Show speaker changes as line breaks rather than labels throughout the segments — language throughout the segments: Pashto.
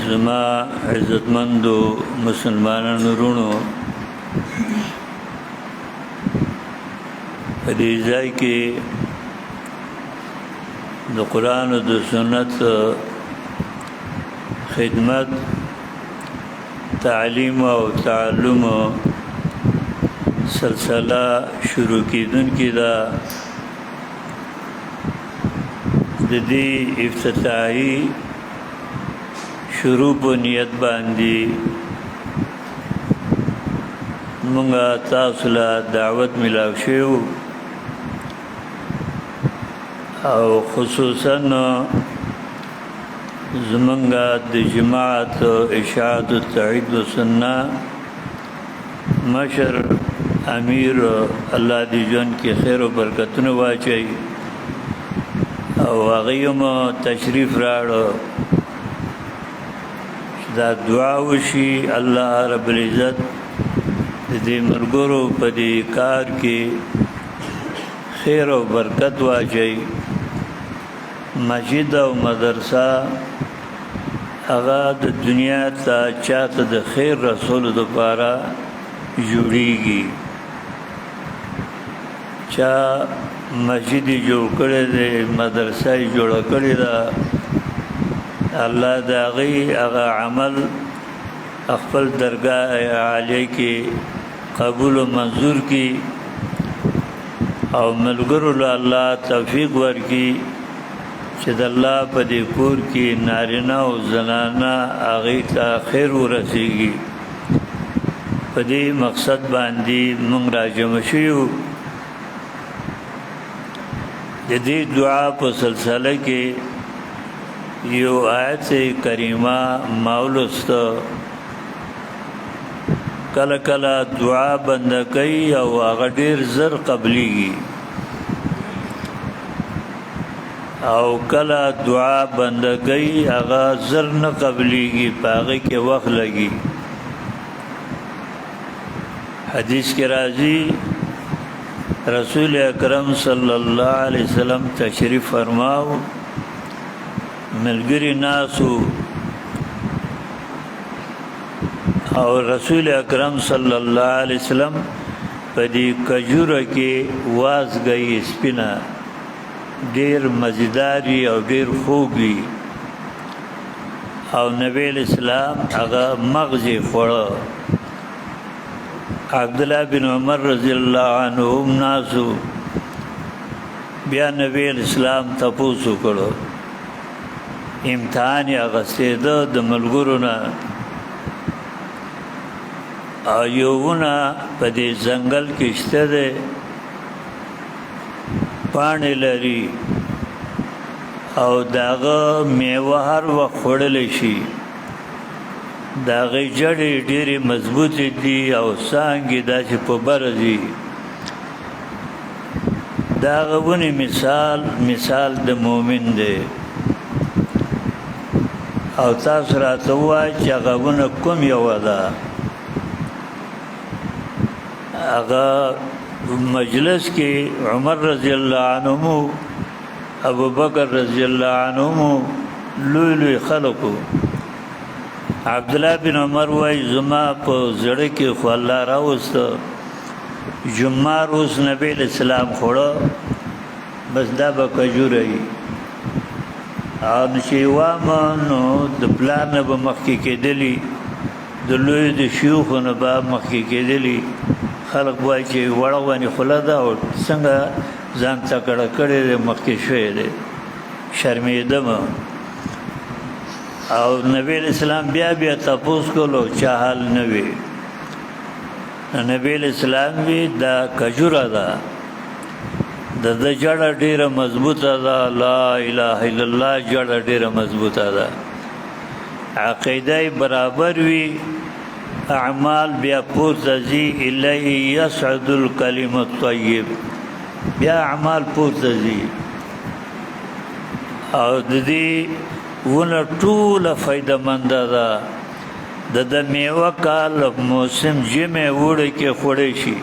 زما عزتمندو مسلمانانو وروڼو، په دې ځای کې د قرآن او د سنت خدمت، تعلیم او تعلم سلسله شروع کیدونکې ده. د دې افتتاحي شروع په نیت باندې مونږه تاسو له دعوت ملاو شو او خصوصا زمونږه د جماعت اشاعت التوحید والسنه مشر امیر الله دې ژوند کې خیر او برکتونه واچوي او هغه هم تشریف راوړ دا دعا وشي الله رب العزت دې مرګورو په دې کار کې خیر او برکت واچوي. مسجد او مدرسه هغه د دنیا ته چاته د خیر رسول لپاره جوړیږي. چا مسجد جوړ کړی دی، مدرسه جوړ کړی ده، الله د هغه عمل خپل درگاه عالیه کې قبول و منظور کی او ملګرو له الله توفیق ورکړي چې د الله په دې کور کې نارینه او زنانه هغې ته خیر ورسیږي. په دې مقصد باندې موږ راجمع شوي. د دې دعا په سلسله کې یو آیت کریمه ما ولوسته. کله کله دعا بنده کوي او هغه ډېر زر قبلیږي او کله دعا بنده کوي هغه زر نه قبلیږي، په هغې کې وخت لګي. حدیث کې راځي رسول اکرم صلی الله علیه وسلم تشریف فرماو، ملګری ناسو او رسول اکرم صلی الله علیه وسلم په دې کجوره کې وازګي سپینه ډېر مزیداری او ډېر خوږ وي او نبی اسلام هغه مغز خوړه. عبدالله بن عمر رضی الله عنهم ناسو بیا نبی اسلام تپوس وکړو، امتحان یې اخیستېده د ملګرو نه او یو ونه په دې ځنګل کې شته دی، پاڼې لري او د هغه میوه هر وخت خوړلی شي. د هغې جړې ډېرې مضبوطې دي او څانګې داسې په بره دي. د هغه ونې مثال د مؤمن دی. او تاسو راته ووایئ چې هغه ونه کوم یوه ده؟ هغه مجلس کې عمر رضی الله عنهم، ابو بکر رضی الله عنهم لوی لوی خلقو. عبدالله بن عمر وایي زما په زړه کې خو الله راوسته، جمار اوس نبی اسلام خوړه، بس دا به کجوره وي او چې وامه نو د پلار نه به مخکې کېدلي، د لوی د شیوخو نه به مخکې کېدلي. خلق وایي چې وړه ونې خوله ده او څنګه ځان تکړه کړی دی، مخکې شوی دی. شرمېدم او نبی اسلام بیا تپوس کولو، چا حال نه وي. نبی اسلام وی دا کجوره ده، د جړه ډېره مضبوطه ده، لا اله الا الله جړه ډېره مضبوطه ده. عقیده برابر وي، اعمال بیا پورته ځي، الیه یصعد الکلم الطیب، بیا اعمال پورته ځي. او د دې ونه ټوله فایده منده ده. د میوه کال موسم ژمی اوړي کې خوړی شي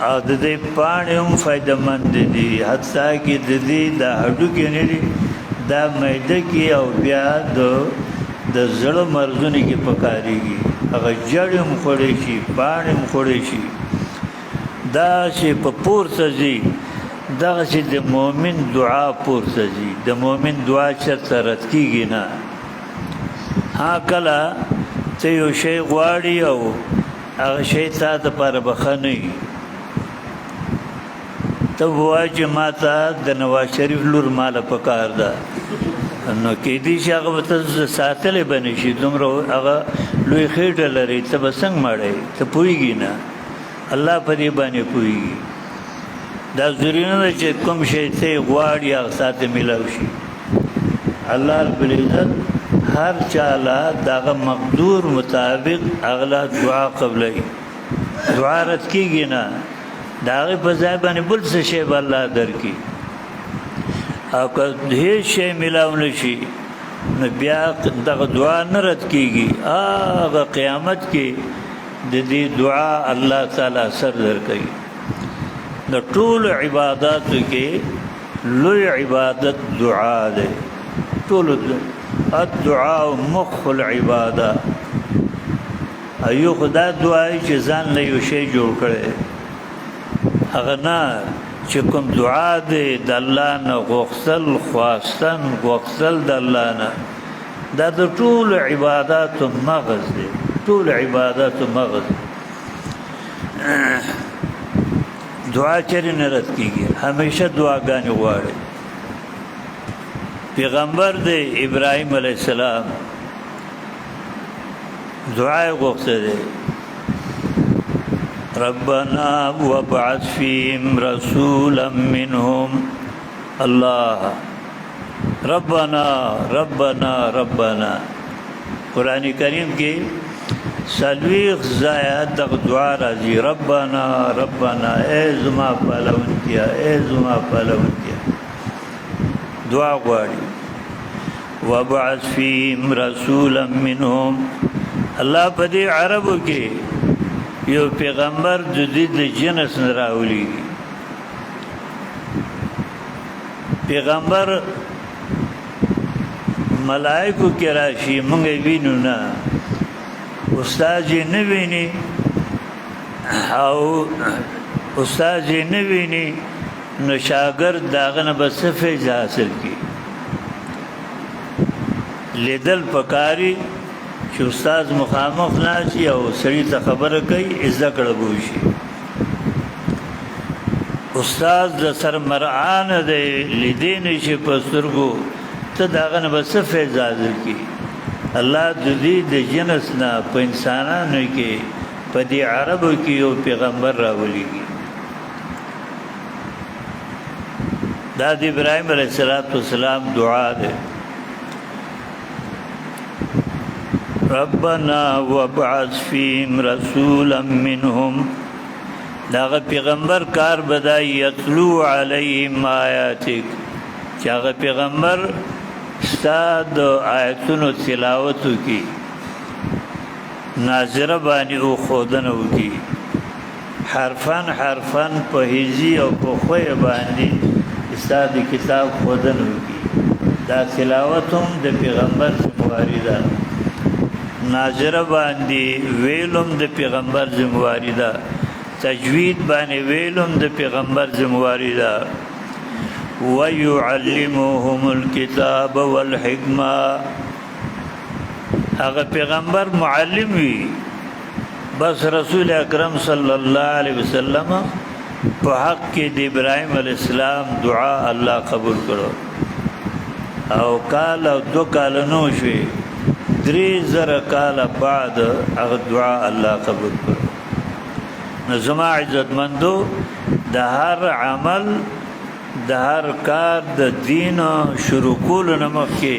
او د دې پاڼې هم فایده مند دي، حتی کې د دې د هډوکي نه دي، دا معده کې او بیا د زړه مرزونه کې پکاريږي هغه جړ هم خوړې شي باڼ هم خوړې شي دا چې په پورته ځي دغه چې د مؤمن دعا پورته ځي د مؤمن دعا چېرته رد کېږي نه ها کله ته یو شی غواړي او هغه شی تا دپاره به ښه نه وي ته به وایې چې ما ته د نواز شریف لور ماله پکار ده نو کېدای شي هغه به ته ساتلی به نه شي دومره هغه لوی خېټه لري ته به څنګه مړی ته پوهېږي نه الله په دې باندې پوهېږي دا ضروري نه ده چې کوم شی ته یې غواړي هغه ساته میلاو شي الله رب العزت هر چاله دغه مقدور مطابق اغلا دعا قبلوي دعا رد کېږي نه د هغې په ځای باندې بل څه شی به الله درکړي او که هېڅ شی میلاو نه شي نو بیا دغه دعا نه رد کېږي هغه قیامت کې د دې دعا الله تعالی اثر درکوي د ټولو عباداتو کې لوی عبادت دعا دی ټولو الدعاء مخ العباده ایو خدا دعای چې ځان له یو شی جوړ کړي هغه نه چې کوم دعا دی د الله نه غوښتل خواستن غوښتل د الله نه دا د ټولو عباداتو مغز دی ټول عباداتو مغز دعا چرې نه رد کېږي همیشه دعاګانې غواړي پیغمبر دی ابراهیم علیه السلام دعا یې غوښته دی ربنا وابعث فيهم رسولا منهم الله ربنا ربنا ربنا قرآن کریم کې سلویخ زایات دغه دعا راځي ربنا ربنا اے زما پالونکیا اے زما پالونکیا دعا غواړي وابعث فيهم رسولا منهم الله په دې عربو کې یو پیغمبر د دې د جنس نه راولي پیغمبر ملائکو کې راشي موږ وینو نه استاد یې نه ویني او استاد یې نه ویني نو شاګرد داغه نه بس فیض حاصل کی لیدل پکاري چې استاد مخامخ ناشي او سړي ته خبره کوي عزت کړبوشي استاد د سر مرعان دی لیدین شي پسترګو ته داغه نه بس فیض حاصل کی الله د دې د جنس نه په انسانانو کې په دې عربو کې یو پیغمبر راولېږي دا د ابراهیم علیه السلام دعا ده ربنا وابعث فيهم رسولا منهم داغه پیغمبر کار بدای یتلو علیهم آیاتک چې هغه پیغمبر استاد آیتونو تلاوتو کی ناظره باندې او خودنه وکي حرفان حرفان په هیزي او په خوې باندې استاد کتاب خودنه وکي دا تلاوتوم د پیغمبر ذمہواری ده ناظره باندې ویلوم د پیغمبر ذمہواری ده تجوید باندې ویلوم د پیغمبر ذمہواری ده وَيُعَلِّمُهُمُ الْكِتَابَ وَالْحِكْمَةَ هغه پیغمبر معلم وي بس رسول اکرم صلی الله علیه وسلم په حق کې د ابراهیم علیه السلام دعا الله قبول کړو او کال او دو کال نو شوي 3000 کال بعد هغه دعا الله قبول کړو نو زما عزتمندو د هر عمل د هر کار د دین شروع کولو نه مخکې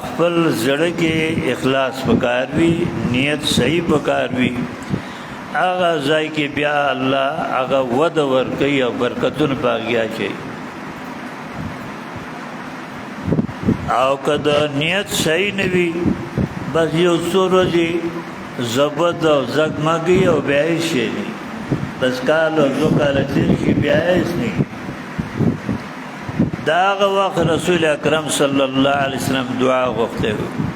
خپل زړه کې اخلاص پکار وي نیت صحیح پکار وي هغه ځای کې بیا الله هغه ود ورکوي او برکتونه پاږي اچي او کله نیت صحیح نه وي بس یو څو ورځې زبد او زګمګي او بیا شي بس کال او دو کال تیر شي بیا هیڅ نه دا هغه وخت رسول اکرم صلی الله علیه وسلم دعا غوښته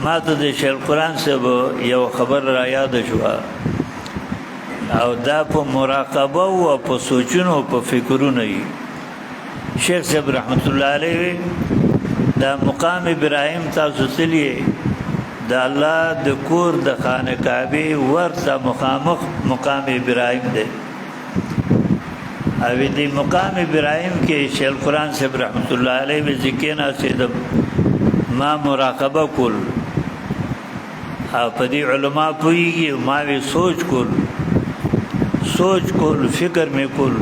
ما ته د شیخ القرآن صاحب یو خبر را یاد شو او دا په مراقبه او په سوچونو او په فکرونو یې شیخ صاحب رحمت الله علیه دا مقام ابراهیم تاسو تللی د الله د کور د خانه کعبه ورته مخامخ مقام ابراهیم دی او دې مقام ابراهیم کې شیخ القرآن صاحب رحمت الله علیه ذکر ناسیدم ما مراقبه کول او په دې علما پوهیږي ما وی سوچ کول فکر مې کول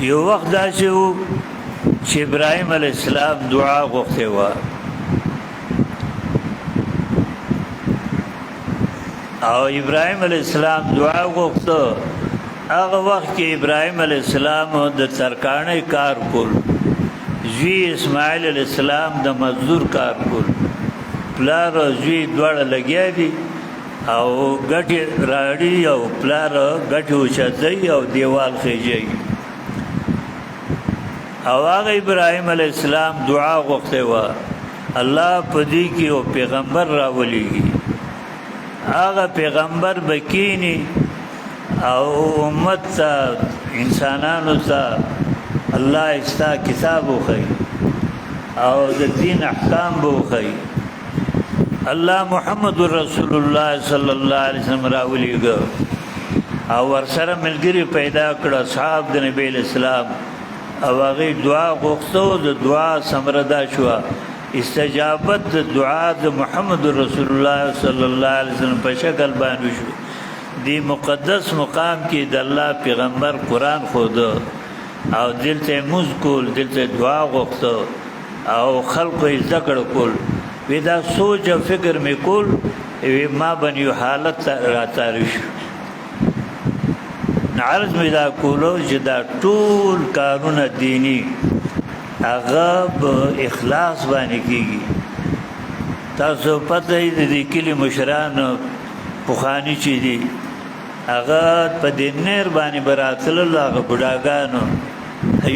یو وخت دا چې ابراهیم علیه السلام دعا غوښته و او ابراهیم علیه السلام دعا غوښته هغه وخت کې ابراهیم علیه السلام د ترکاڼۍ کار کول زوی اسماعیل علیه السلام د مزدور کار کول پلار او زوی دواړه لګیا دي او ګټې راړي او پلار ګټې اوچتوي او دیوال خیژوي او هغه ابراهیم علیه السلام دعا غوښته وه الله په دې کې یو پیغمبر راولېږي هغه پیغمبر به کینی او امت ته انسانانو ته الله استا کتاب وښیي او د دین احکام به وښیي الله محمد رسول الله صلی الله علیه وسلم راولېږه او ورسره ملګري پیدا کړ اصحاب د نبی اسلام او هغه دعا غوښتو د دعا ثمره دا شو استجابت د دعا د محمد رسول الله صلی الله علیه وسلم په شکل باندې شو دی مقدس مقام کې د الله پیغمبر قرآن خود او دلته موز کول دلته دعا غوښتو او خلقو یې ذکر کول ودا سوچ او فکر می کول ما بنیو حالت را تاریش عرض می دا کولو چې دا ټول کارونه دینی هغه په اخلاص باندې کیږي تاسو پته یې د کلی مشران پوخانی چي دي هغه په دینر باندې براتل هغه بډاګانو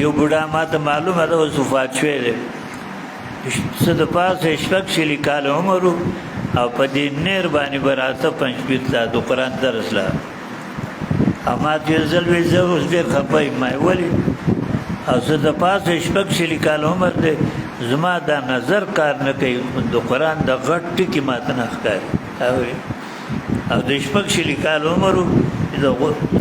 یو بډا ماته معلومه ده وصفات شوی دی صد پاسه شپږ شلی کال عمر او په دینر باندې براته 25 د قرآن درس لا اما دې زلوي زه اوس دې خپای ما ولي او صد پاسه شپږ شلی کال عمر دی زما دا نظر کار نه کوي د قرآن د غټ ټکی ماته نه ښکاري او د شپږ شلی کال عمر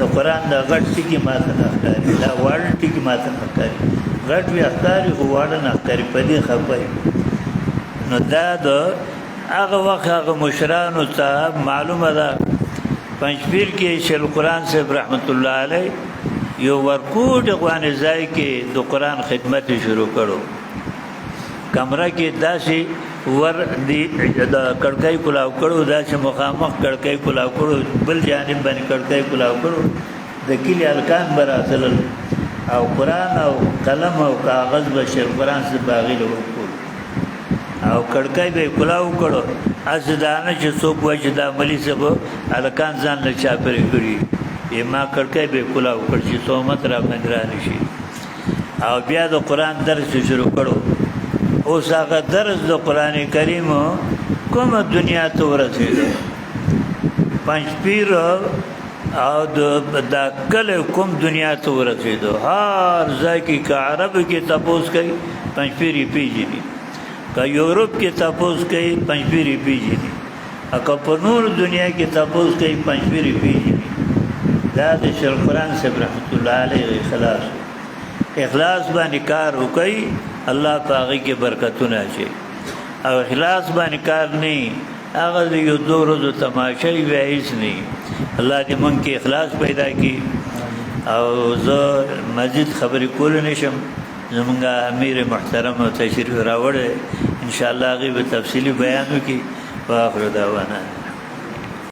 د قرآن د غټ ټکی ماته نه ښکاري دا وړ ټکی ماته نه ښکاري غټ وی اختاری خو واړه نه اختاری په دې خبرې نو دا د هغه وخت هغه مشرانو ته معلومه ده پنځپیر کې شیخ القرآن صاحب رحمت الله علیه یو ورکوټ غوانې ځای کې د قرآن خدمت شروع کړو کمره کې داسې ور دی د کړکۍ کلاو کړو داسې مخامخ کړکۍ کلاو کړو بل جانب باندې کړکۍ کلاو کړو د کلی الکان براتل او قرآن او قلم او کاغذ به شیخ قرآن سے باغی له وکول او کړکۍ به کلاو کړو از دانه چې څوک وای چې دا ملي سبب الکان ځان له چاپرې کړی ما کړکۍ به کلاو کړ چې تومت را باندې را نشي او بیا د قرآن درس شروع کړو اوس هغه درس د قرآن کریم کومه دنیا ته ورسېده پنځپیر او دا کله کوم دنیا ته ورسېدو هر ځای کې که عرب کې تپوس کوي پنځپیر پیژني که یورپ کې تپوس کوي پنځپیر پیژني که په نور دنیا کې تپوس کوي پنځپیر پیژني دا د شیخ القرآن صاحب رحمت الله علیه اخلاص باندې کار وکړي الله په هغې کې برکتونه اچوي او اخلاص باندې کار نه هغه د یو دو ورځو تماشا وي بیا هېڅ نه الله دې موږ کې اخلاص پیدا کړي او زه مزید خبرې کولی نه شم زمونږ امیر محترم تشریف راوړی انشاءالله هغې به تفصیلي بیان وکړي واخر دعوانا